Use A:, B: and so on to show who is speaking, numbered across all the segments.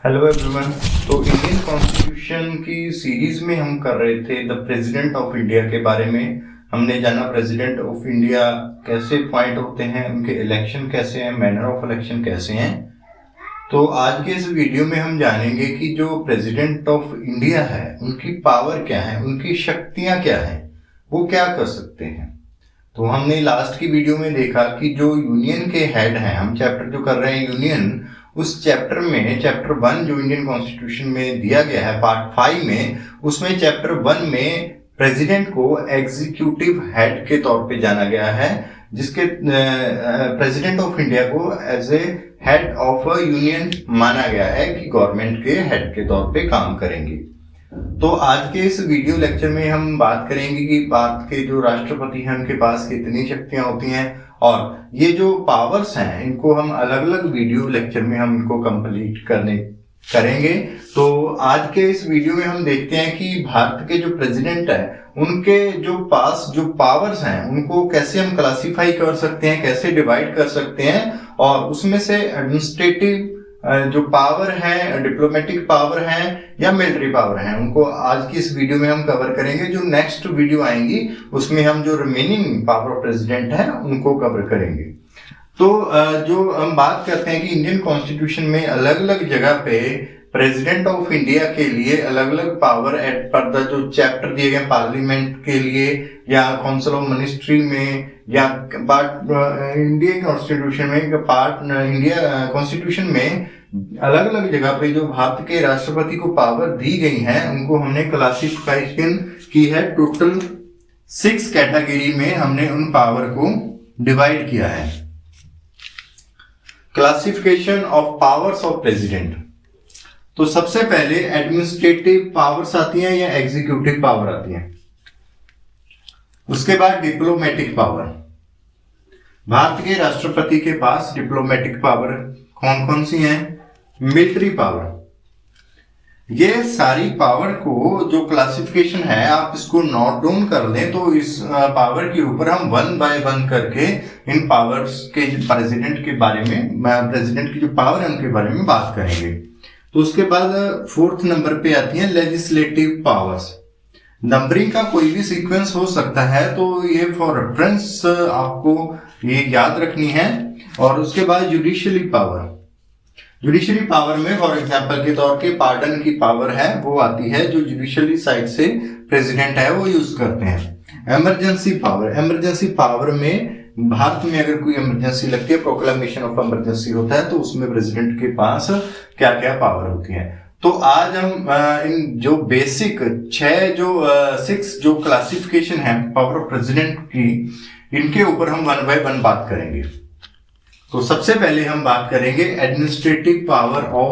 A: Hello everyone. तो Indian constitution की series में हम कर रहे थे द प्रेसिडेंट ऑफ इंडिया के बारे में। हमने जाना प्रेसिडेंट ऑफ इंडिया कैसे अपॉइंट होते हैं, उनके इलेक्शन कैसे हैं, मैनर ऑफ इलेक्शन कैसे हैं। तो आज के इस वीडियो में हम जानेंगे कि जो प्रेसिडेंट ऑफ इंडिया है उनकी पावर क्या है, उनकी शक्तियां क्या हैं, वो क्या कर सकते हैं। तो हमने लास्ट की वीडियो में देखा कि जो यूनियन के हेड हैं, हम चैप्टर जो कर रहे हैं यूनियन, उस चैप्टर में चैप्टर 1 जो इंडियन कॉन्स्टिट्यूशन में दिया गया है पार्ट 5 में, उसमें चैप्टर 1 में प्रेसिडेंट को एग्जीक्यूटिव हेड के तौर पे जाना गया है, जिसके प्रेसिडेंट ऑफ इंडिया को as a head of a union माना गया है कि गवर्नमेंट के हेड के तौर पे काम करेंगे। तो आज के इस वीडियो लेक्चर में हम बात करेंगे कि भारत के जो राष्ट्रपति हैं उनके पास कितनी शक्तियां होती हैं, और ये जो पावर्स हैं इनको हम अलग अलग वीडियो लेक्चर में हम इनको कंप्लीट करेंगे। तो आज के इस वीडियो में हम देखते हैं कि भारत के जो प्रेसिडेंट है उनके जो पास जो पावर्स हैं उनको कैसे हम क्लासिफाई कर सकते हैं, कैसे डिवाइड कर सकते हैं, और उसमें से एडमिनिस्ट्रेटिव जो पावर है, डिप्लोमेटिक पावर है या मिलिट्री पावर है, उनको आज की इस वीडियो में हम कवर करेंगे। जो नेक्स्ट वीडियो आएंगी उसमें हम जो रिमेनिंग पावर ऑफ प्रेसिडेंट है उनको कवर करेंगे। तो जो हम बात करते हैं कि इंडियन कॉन्स्टिट्यूशन में अलग अलग जगह पे प्रेसिडेंट ऑफ इंडिया के लिए अलग अलग पावर एट पर द जो चैप्टर दिए गए पार्लियामेंट के लिए या काउंसिल ऑफ मिनिस्ट्री में या पार्ट इंडियन कॉन्स्टिट्यूशन में पार्ट इंडिया कॉन्स्टिट्यूशन में अलग अलग जगह पे जो भारत के राष्ट्रपति को पावर दी गई है उनको हमने क्लासिफिकेशन की है। टोटल 6 कैटेगरी में हमने उन पावर को डिवाइड किया है। Classification of powers of president. तो सबसे पहले एडमिनिस्ट्रेटिव पावर्स आती हैं या एग्जीक्यूटिव पावर आती हैं। उसके बाद डिप्लोमेटिक पावर। भारत के राष्ट्रपति के पास डिप्लोमेटिक पावर कौन कौन सी हैं? Military power. ये सारी पावर को जो क्लासिफिकेशन है आप इसको नोट डाउन कर लें, तो इस पावर के ऊपर हम 1 बाय 1 करके इन पावर्स के प्रेसिडेंट के बारे में, प्रेसिडेंट की जो पावर है उनके बारे में बात करेंगे। तो उसके बाद 4th नंबर पे आती है लेजिस्लेटिव पावर्स। नंबरिंग का कोई भी सीक्वेंस हो सकता है, तो ये फॉर रेफरेंस आपको ये याद रखनी है। और उसके बाद जुडिशियरी पावर। जुडिशियरी पावर में फॉर एग्जांपल के तौर के पार्डन की पावर है वो आती है, जो जुडिशियरी साइड से प्रेसिडेंट है वो यूज करते हैं। Emergency power. इमरजेंसी पावर में भारत में अगर कोई इमरजेंसी लगती है, प्रोक्लेमेशन ऑफ इमरजेंसी होता है, तो उसमें प्रेसिडेंट के पास क्या क्या पावर होती है। तो आज हम इन जो बेसिक 6 जो क्लासिफिकेशन है पावर ऑफ प्रेसिडेंट की, इनके ऊपर हम 1 बाय 1 बात करेंगे। तो सबसे पहले हम बात करेंगे एडमिनिस्ट्रेटिव पावर और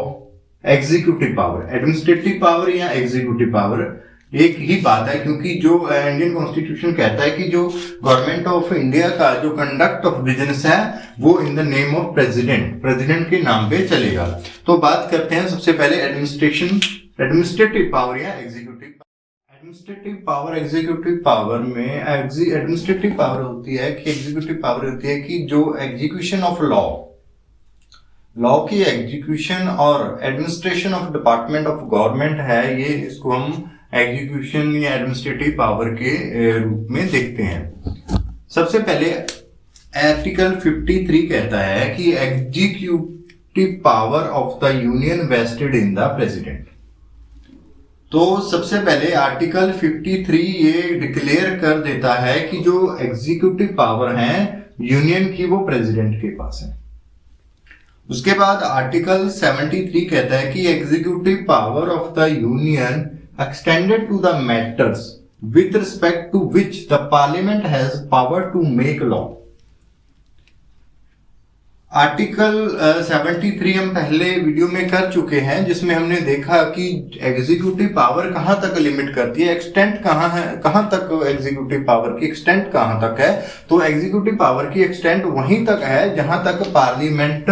A: एग्जीक्यूटिव पावर। एडमिनिस्ट्रेटिव पावर या एग्जीक्यूटिव पावर एक ही बात है, क्योंकि जो इंडियन कॉन्स्टिट्यूशन कहता है कि जो गवर्नमेंट ऑफ इंडिया का जो कंडक्ट ऑफ बिजनेस है वो in the name of president के नाम पे चलेगा। तो बात करते हैं सबसे पहले एडमिनिस्ट्रेटिव पावर या executive. Administrative power executive power में एडमिनिस्ट्रेटिव पावर होती है कि एग्जीक्यूटिव पावर होती है कि जो एग्जीक्यूशन ऑफ लॉ की एग्जीक्यूशन और administration of department of government है, ये इसको हम एग्जीक्यूशन या एडमिनिस्ट्रेटिव पावर के रूप में देखते हैं। सबसे पहले आर्टिकल 53 कहता है कि executive power of the union vested in the president. तो सबसे पहले आर्टिकल 53 ये डिक्लेयर कर देता है कि जो एग्जीक्यूटिव पावर है यूनियन की वो प्रेसिडेंट के पास है। उसके बाद आर्टिकल 73 कहता है कि executive power of the union extended to the matters with respect to which the parliament has power to make law। Article 73 हम पहले वीडियो में कर चुके हैं, जिसमें हमने देखा कि एग्जीक्यूटिव पावर कहां तक लिमिट करती है, एक्सटेंट कहां है, कहां तक एग्जीक्यूटिव पावर की एक्सटेंट कहां तक है। तो एग्जीक्यूटिव पावर की एक्सटेंट वहीं तक है जहां तक पार्लियामेंट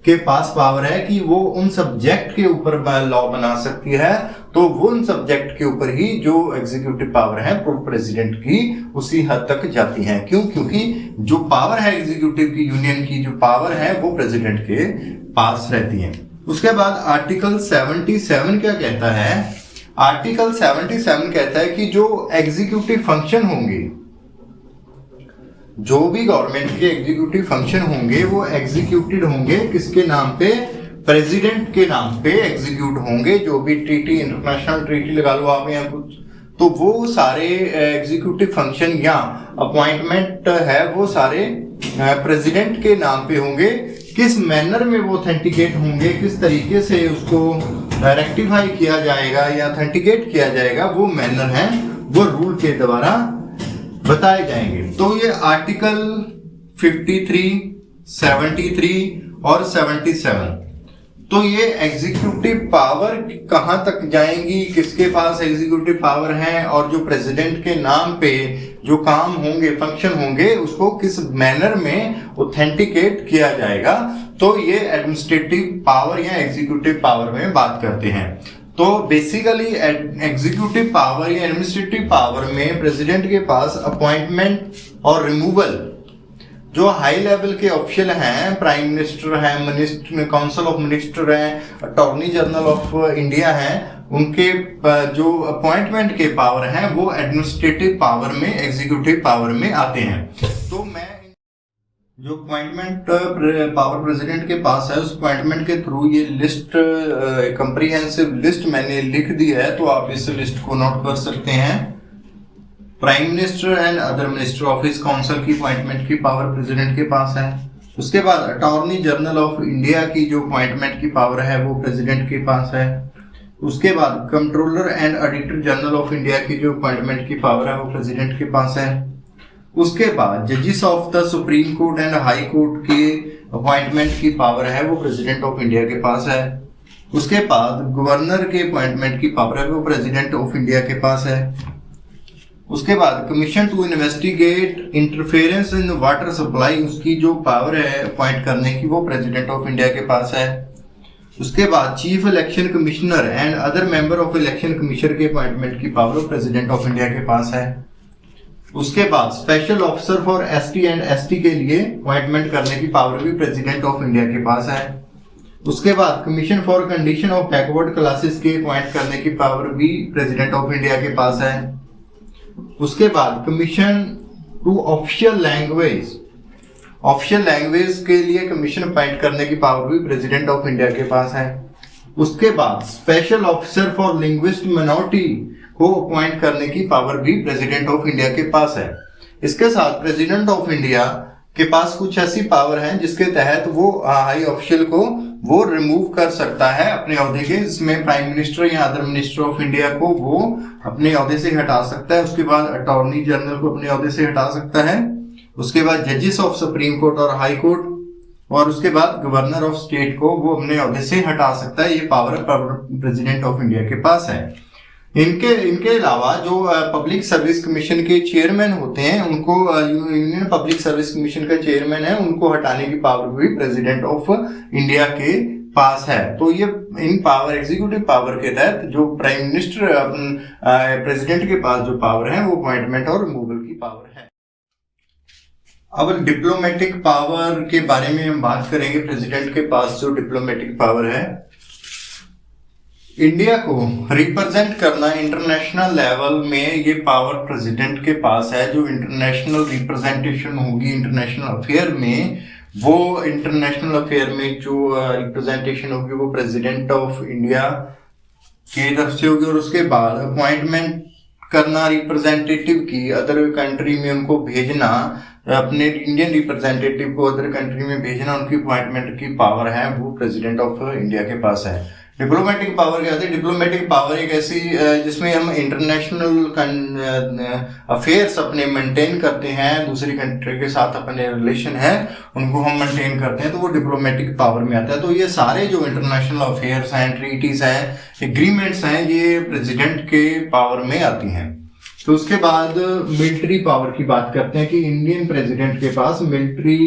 A: के पास पावर है कि वो उन सब्जेक्ट के ऊपर लॉ बना सकती है। तो वो उन सब्जेक्ट के ऊपर ही जो एग्जीक्यूटिव पावर है प्रेसिडेंट की उसी हद तक जाती है। क्यों? क्योंकि जो पावर है एग्जीक्यूटिव की यूनियन की जो पावर है वो प्रेसिडेंट के पास रहती है। उसके बाद आर्टिकल 77 क्या कहता है? आर्टिकल 77 कहता है कि जो एग्जीक्यूटिव फंक्शन होंगे, जो भी गवर्नमेंट के एग्जीक्यूटिव फंक्शन होंगे वो एग्जीक्यूटेड होंगे किसके नाम पे? प्रेसिडेंट के नाम पे एग्जीक्यूट होंगे। जो भी ट्रीटी, इंटरनेशनल ट्रीटी लगा लो आप या कुछ, तो वो सारे एग्जीक्यूटिव फंक्शन या अपॉइंटमेंट है वो सारे प्रेसिडेंट के नाम पे होंगे। किस मैनर में वो ऑथेंटिकेट होंगे, किस तरीके से उसको रेक्टिफाई किया जाएगा या ऑथेंटिकेट किया जाएगा, वो मैनर है वो रूल के द्वारा बताए जाएंगे। तो ये आर्टिकल 53, 73 और 77, तो ये एग्जीक्यूटिव पावर कहां तक जाएंगी, किसके पास एग्जीक्यूटिव पावर है, और जो प्रेसिडेंट के नाम पे जो काम होंगे, फंक्शन होंगे, उसको किस मैनर में ऑथेंटिकेट किया जाएगा। तो ये एडमिनिस्ट्रेटिव पावर या एग्जीक्यूटिव पावर में बात करते हैं। तो बेसिकली एग्जीक्यूटिव पावर या एडमिनिस्ट्रेटिव पावर में प्रेसिडेंट के पास अपॉइंटमेंट और रिमूवल, जो हाई लेवल के ऑफिशियल हैं, प्राइम मिनिस्टर है, मिनिस्टर, काउंसिल ऑफ मिनिस्टर है, अटॉर्नी जनरल ऑफ इंडिया है, उनके जो अपॉइंटमेंट के पावर हैं वो एडमिनिस्ट्रेटिव पावर में, एग्जीक्यूटिव पावर में आते हैं। तो मैं जो अपॉइंटमेंट पावर प्रेसिडेंट के पास है, उस अपॉइंटमेंट के थ्रू ये लिस्ट, कंप्रीहेंसिव लिस्ट मैंने लिख दी है, तो आप इस लिस्ट को नोट कर सकते हैं। Prime minister and other minister office council की अपॉइंटमेंट की पावर प्रेसिडेंट के पास है। उसके बाद अटॉर्नी जनरल ऑफ इंडिया की जो अपॉइंटमेंट की पावर है वो प्रेसिडेंट के पास है। उसके बाद controller and auditor general of India की जो अपॉइंटमेंट की पावर है वो प्रेसिडेंट के पास है। उसके बाद जजेस of the supreme court and high court की अपॉइंटमेंट की पावर है वो प्रेसिडेंट ऑफ इंडिया के पास है। उसके बाद गवर्नर के अपॉइंटमेंट की पावर है वो प्रेसिडेंट ऑफ इंडिया के पास है। उसके बाद commission to investigate interference in water supply, उसकी जो पावर है अपॉइंट करने की वो प्रेसिडेंट ऑफ इंडिया के पास है। उसके बाद chief election commissioner and other member of election commission के अपॉइंटमेंट की पावर प्रेसिडेंट ऑफ इंडिया के पास है। उसके बाद special officer for ST and ST के लिए अपॉइंटमेंट करने की पावर भी प्रेसिडेंट ऑफ इंडिया के पास है। उसके बाद commission for condition of backward classes के अपॉइंट करने की पावर भी प्रेसिडेंट ऑफ इंडिया के पास है। उसके बाद commission to official language, official language के लिए कमीशन अपॉइंट करने की पावर भी प्रेसिडेंट ऑफ इंडिया के पास है। उसके बाद special officer for linguist minority को अपॉइंट करने की पावर भी प्रेसिडेंट ऑफ इंडिया के पास है। इसके साथ प्रेसिडेंट ऑफ इंडिया के पास कुछ ऐसी पावर हैं जिसके तहत वो हाई ऑफिशियल को वो रिमूव कर सकता है अपने ओहदे के, जिसमें प्राइम मिनिस्टर या अदर मिनिस्टर ऑफ इंडिया को वो अपने ओहदे से हटा सकता है। उसके बाद अटॉर्नी जनरल को अपने ओहदे से हटा सकता है। उसके बाद जजेस ऑफ सुप्रीम कोर्ट और हाई कोर्ट, और उसके बाद गवर्नर ऑफ स्टेट को वो अपने ओहदे से हटा सकता है। ये पावर प्रेसिडेंट ऑफ इंडिया के पास है। इनके अलावा जो पब्लिक सर्विस कमीशन के चेयरमैन होते हैं, उनको यूनियन पब्लिक सर्विस कमीशन का चेयरमैन है, उनको हटाने की पावर भी प्रेसिडेंट ऑफ इंडिया के पास है। तो ये इन पावर, एग्जीक्यूटिव पावर के तहत जो प्राइम मिनिस्टर प्रेसिडेंट के पास जो पावर है वो अपॉइंटमेंट और रिमूवल की पावर है। अब डिप्लोमेटिक पावर के बारे में हम बात करेंगे। प्रेसिडेंट के पास जो डिप्लोमेटिक पावर है, इंडिया को रिप्रेजेंट करना इंटरनेशनल लेवल में, ये पावर प्रेसिडेंट के पास है। जो इंटरनेशनल रिप्रेजेंटेशन होगी इंटरनेशनल अफेयर में, वो इंटरनेशनल अफेयर में जो रिप्रेजेंटेशन होगी वो प्रेसिडेंट ऑफ इंडिया की तरफ से होगी। और उसके बाद अपॉइंटमेंट करना रिप्रेजेंटेटिव की अदर कंट्री में, उनको भेजना, अपने इंडियन रिप्रेजेंटेटिव को अदर कंट्री में भेजना, उनकी अपॉइंटमेंट की पावर है वो प्रेसिडेंट ऑफ इंडिया के पास है। डिप्लोमेटिक पावर क्या होती है? डिप्लोमेटिक पावर एक ऐसी जिसमें हम इंटरनेशनल अफेयर्स अपने मेंटेन करते हैं, दूसरी कंट्री के साथ अपने रिलेशन है उनको हम मेंटेन करते हैं, तो वो डिप्लोमेटिक पावर में आता है। तो ये सारे जो इंटरनेशनल अफेयर्स हैं, ट्रीटीज हैं, एग्रीमेंट्स हैं, ये प्रेसिडेंट के पावर में आती हैं। तो उसके बाद मिलिट्री पावर की बात करते हैं कि इंडियन प्रेसिडेंट के पास मिलिट्री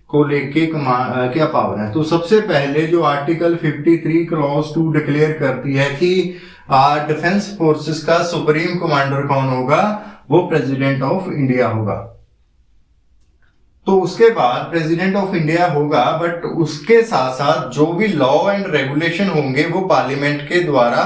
A: को लेके क्या पावर है। तो सबसे पहले जो आर्टिकल 53 क्लॉज 2 डिक्लेयर करती है कि डिफेंस फोर्सेस का सुप्रीम कमांडर कौन होगा, वो प्रेसिडेंट ऑफ इंडिया होगा। तो उसके बाद प्रेसिडेंट ऑफ इंडिया होगा, बट उसके साथ साथ जो भी लॉ एंड रेगुलेशन होंगे वो पार्लियामेंट के द्वारा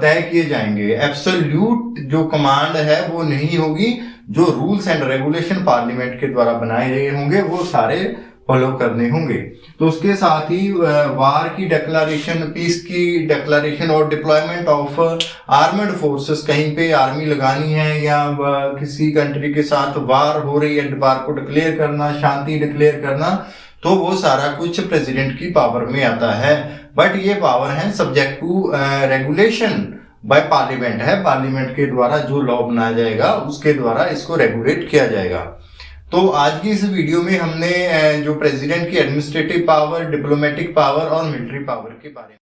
A: तय किए जाएंगे। एब्सोल्यूट जो कमांड है वो नहीं होगी, जो रूल्स एंड रेगुलेशन पार्लियामेंट के द्वारा बनाए गए होंगे वो सारे फॉलो करने होंगे। तो उसके साथ ही वार की डिक्लेरेशन, पीस की डिक्लेरेशन और डिप्लॉयमेंट ऑफ आर्मड फोर्सेस, कहीं पे आर्मी लगानी है या किसी कंट्री के साथ वार हो रही है, वार को डिक्लेयर करना, शांति डिक्लेयर करना, तो वो सारा कुछ प्रेसिडेंट की पावर में आता है। बट ये पावर है subject to regulation by parliament है, पार्लियामेंट के द्वारा जो लॉ बनाया जाएगा उसके द्वारा इसको रेगुलेट किया जाएगा। तो आज की इस वीडियो में हमने जो प्रेसिडेंट की एडमिनिस्ट्रेटिव पावर, डिप्लोमेटिक पावर और मिलिट्री पावर के बारे में